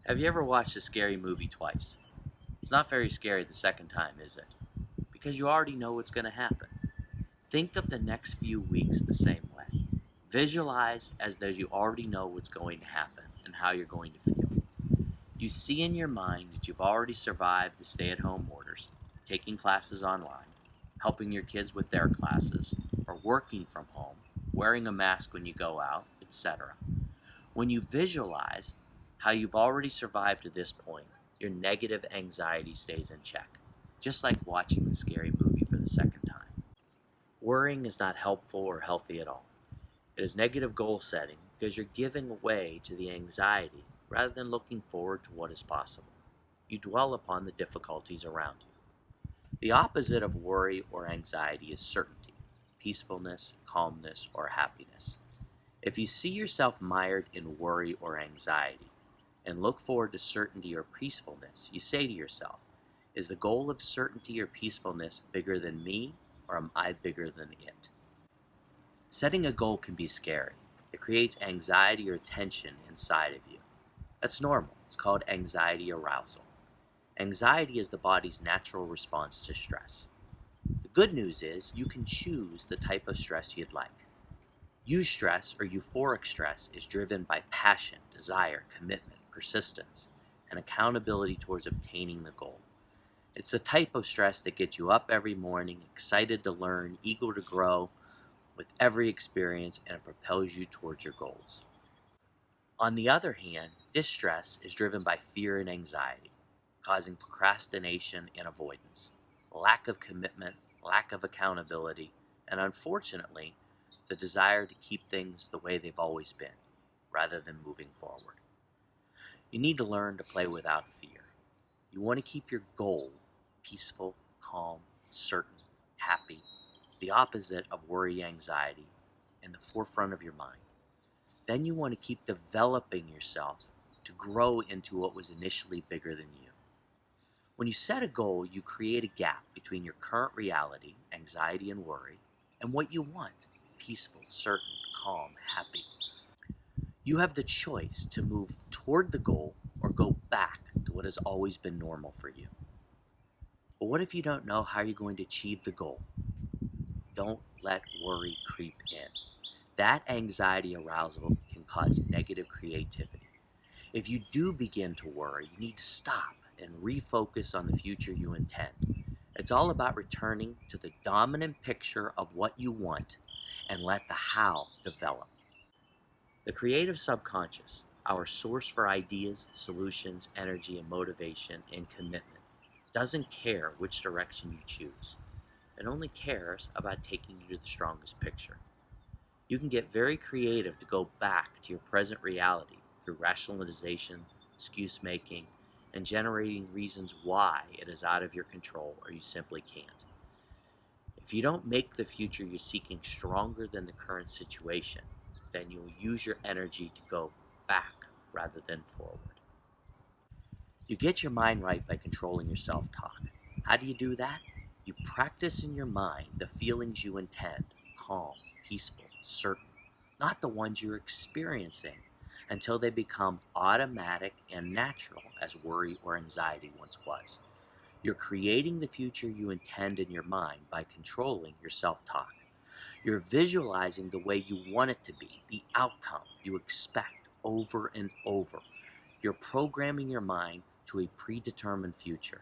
Have you ever watched a scary movie twice? It's not very scary the second time, is it? Because you already know what's going to happen. Think of the next few weeks the same way. Visualize as though you already know what's going to happen and how you're going to feel. You see in your mind that you've already survived the stay at home orders, taking classes online, helping your kids with their classes, or working from home, wearing a mask when you go out, etc. When you visualize how you've already survived to this point, your negative anxiety stays in check, just like watching the scary movie for the second time. Worrying is not helpful or healthy at all. It is negative goal setting because you're giving way to the anxiety rather than looking forward to what is possible. You dwell upon the difficulties around you. The opposite of worry or anxiety is certainty, peacefulness, calmness, or happiness. If you see yourself mired in worry or anxiety and look forward to certainty or peacefulness, you say to yourself, is the goal of certainty or peacefulness bigger than me, or am I bigger than it? Setting a goal can be scary. It creates anxiety or tension inside of you. That's normal. It's called anxiety arousal. Anxiety is the body's natural response to stress. The good news is you can choose the type of stress you'd like. Eustress or euphoric stress is driven by passion, desire, commitment, persistence, and accountability towards obtaining the goal. It's the type of stress that gets you up every morning, excited to learn, eager to grow with every experience, and it propels you towards your goals. On the other hand, distress is driven by fear and anxiety, causing procrastination and avoidance, lack of commitment, lack of accountability, and unfortunately, the desire to keep things the way they've always been, rather than moving forward. You need to learn to play without fear. You want to keep your goal peaceful, calm, certain, happy, the opposite of worry, anxiety, in the forefront of your mind. Then you want to keep developing yourself to grow into what was initially bigger than you. When you set a goal, you create a gap between your current reality, anxiety and worry, and what you want, peaceful, certain, calm, happy. You have the choice to move toward the goal or go back to what has always been normal for you. But what if you don't know how you're going to achieve the goal? Don't let worry creep in. That anxiety arousal can cause negative creativity. If you do begin to worry, you need to stop and refocus on the future you intend. It's all about returning to the dominant picture of what you want and let the how develop. The creative subconscious, our source for ideas, solutions, energy, and motivation and commitment, doesn't care which direction you choose. It only cares about taking you to the strongest picture. You can get very creative to go back to your present reality through rationalization, excuse making, and generating reasons why it is out of your control or you simply can't. If you don't make the future you're seeking stronger than the current situation, then you'll use your energy to go back rather than forward. You get your mind right by controlling your self-talk. How do you do that? You practice in your mind the feelings you intend, calm, peaceful, certain, not the ones you're experiencing, until they become automatic and natural as worry or anxiety once was. You're creating the future you intend in your mind by controlling your self-talk. You're visualizing the way you want it to be, the outcome you expect over and over. You're programming your mind to a predetermined future.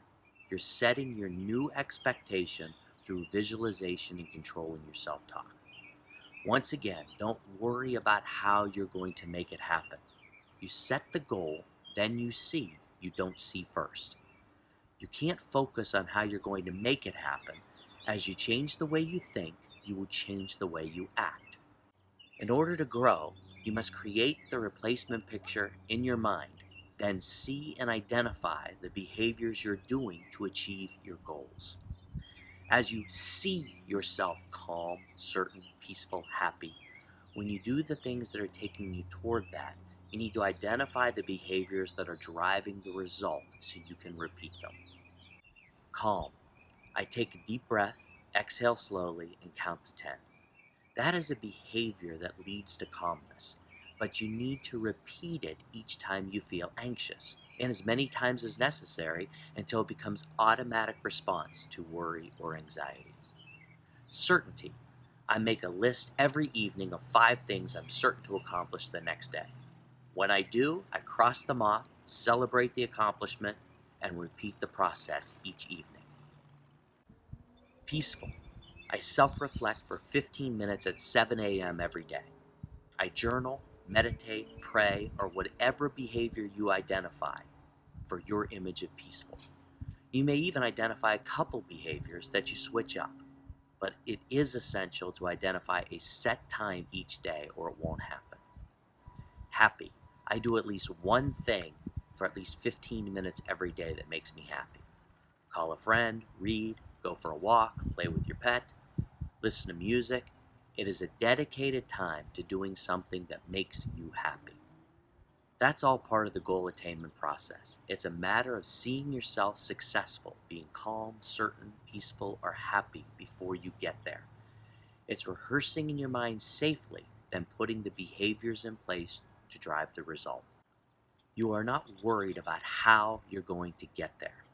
You're setting your new expectation through visualization and controlling your self-talk. Once again, don't worry about how you're going to make it happen. You set the goal, then you see. You don't see first. You can't focus on how you're going to make it happen. As you change the way you think, you will change the way you act. In order to grow, you must create the replacement picture in your mind, then see and identify the behaviors you're doing to achieve your goals. As you see yourself calm, certain, peaceful, happy, when you do the things that are taking you toward that, you need to identify the behaviors that are driving the result so you can repeat them. Calm. I take a deep breath, exhale slowly, and count to 10. That is a behavior that leads to calmness, but you need to repeat it each time you feel anxious. and as many times as necessary until it becomes automatic response to worry or anxiety. Certainty. I make a list every evening of 5 things I'm certain to accomplish the next day. When I do, I cross them off, celebrate the accomplishment, and repeat the process each evening. Peaceful. I self-reflect for 15 minutes at 7 a.m. every day. I journal, meditate, pray, or whatever behavior you identify for your image of peaceful. You may even identify a couple behaviors that you switch up, but it is essential to identify a set time each day or it won't happen. Happy. I do at least one thing for at least 15 minutes every day that makes me happy. Call a friend, read, go for a walk, play with your pet, listen to music. It is a dedicated time to doing something that makes you happy. That's all part of the goal attainment process. It's a matter of seeing yourself successful, being calm, certain, peaceful, or happy before you get there. It's rehearsing in your mind safely, then putting the behaviors in place to drive the result. You are not worried about how you're going to get there.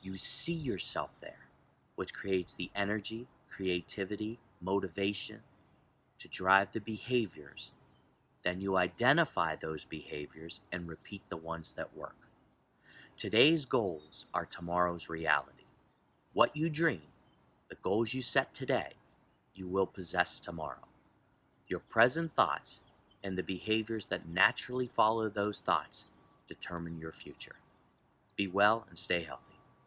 You see yourself there, which creates the energy, creativity, motivation to drive the behaviors. Then you identify those behaviors and repeat the ones that work. Today's goals are tomorrow's reality. What you dream, the goals you set today, you will possess tomorrow. Your present thoughts and the behaviors that naturally follow those thoughts determine your future. Be well and stay healthy.